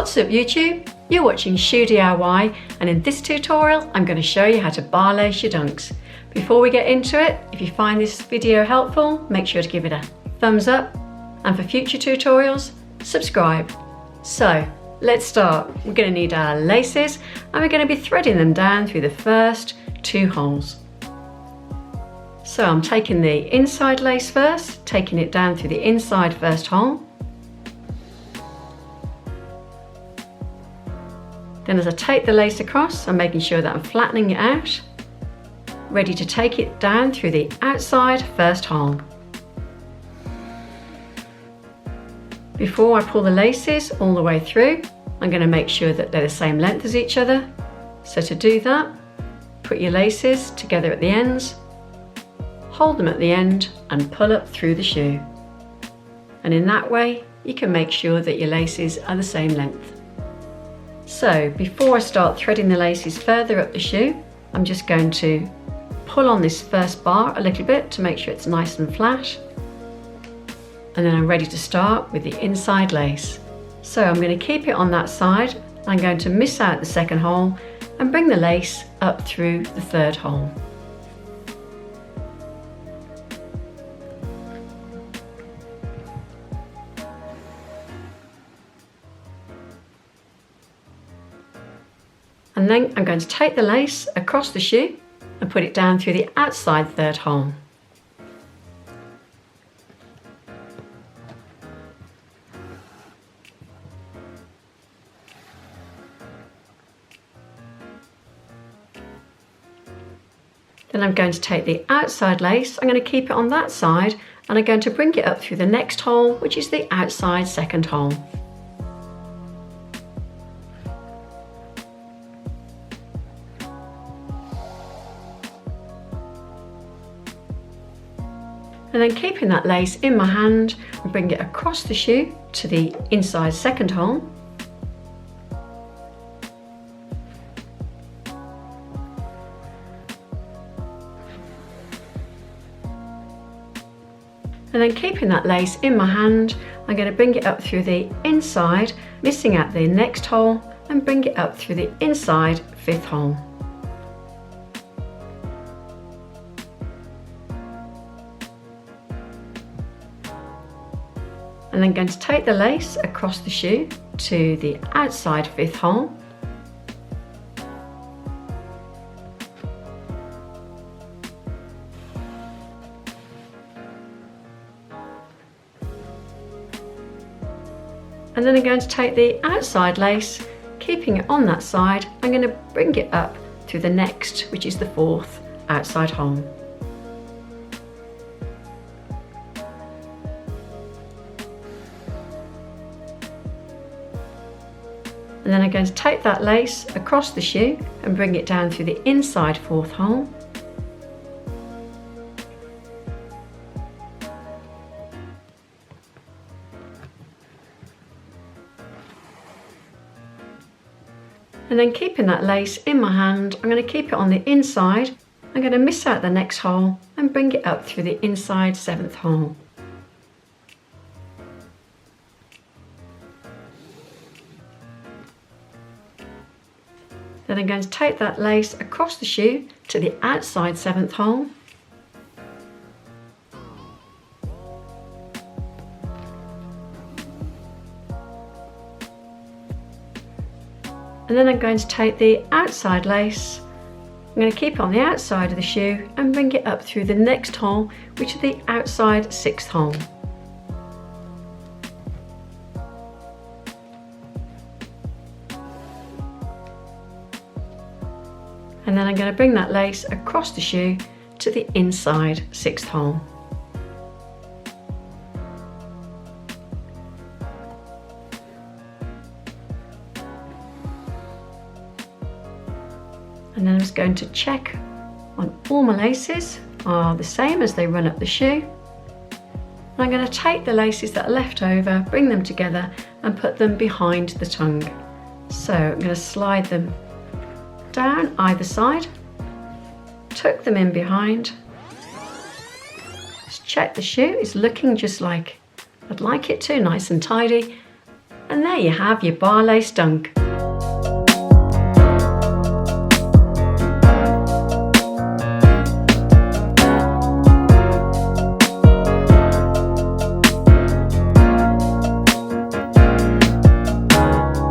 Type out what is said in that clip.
What's up YouTube? You're watching Shoe DIY, and in this tutorial I'm going to show you how to bar lace your dunks. Before we get into it, if you find this video helpful, make sure to give it a thumbs up, and for future tutorials, subscribe. So let's start. We're going to need our laces and we're going to be threading them down through the first 2 holes. So I'm taking the inside lace first, taking it down through the inside first hole. Then as I take the lace across, I'm making sure that I'm flattening it out, ready to take it down through the outside first hole. Before I pull the laces all the way through, I'm going to make sure that they're the same length as each other. So to do that, put your laces together at the ends, hold them at the end and pull up through the shoe. And in that way, you can make sure that your laces are the same length. So before I start threading the laces further up the shoe, I'm just going to pull on this first bar a little bit to make sure it's nice and flat. And then I'm ready to start with the inside lace. So I'm going to keep it on that side. I'm going to miss out the second hole and bring the lace up through the third hole. And then I'm going to take the lace across the shoe and put it down through the outside third hole. Then I'm going to take the outside lace, I'm going to keep it on that side, and I'm going to bring it up through the next hole, which is the outside second hole. And then keeping that lace in my hand, and bring it across the shoe to the inside second hole. And then keeping that lace in my hand, I'm going to bring it up through the inside, missing out the next hole, and bring it up through the inside fifth hole. And then going to take the lace across the shoe to the outside fifth hole. And then I'm going to take the outside lace, keeping it on that side, I'm going to bring it up through the next, which is the fourth outside hole. And then I'm going to take that lace across the shoe and bring it down through the inside fourth hole. And then keeping that lace in my hand, I'm going to keep it on the inside. I'm going to miss out the next hole and bring it up through the inside seventh hole. Then I'm going to take that lace across the shoe to the outside seventh hole. And then I'm going to take the outside lace, I'm going to keep it on the outside of the shoe and bring it up through the next hole, which is the outside sixth hole. And then I'm going to bring that lace across the shoe to the inside sixth hole. And then I'm just going to check on all my laces are the same as they run up the shoe. And I'm going to take the laces that are left over, bring them together and put them behind the tongue. So I'm going to slide them down either side, tuck them in behind. Just check the shoe is looking just like I'd like it to, nice and tidy. And there you have your bar lace dunk.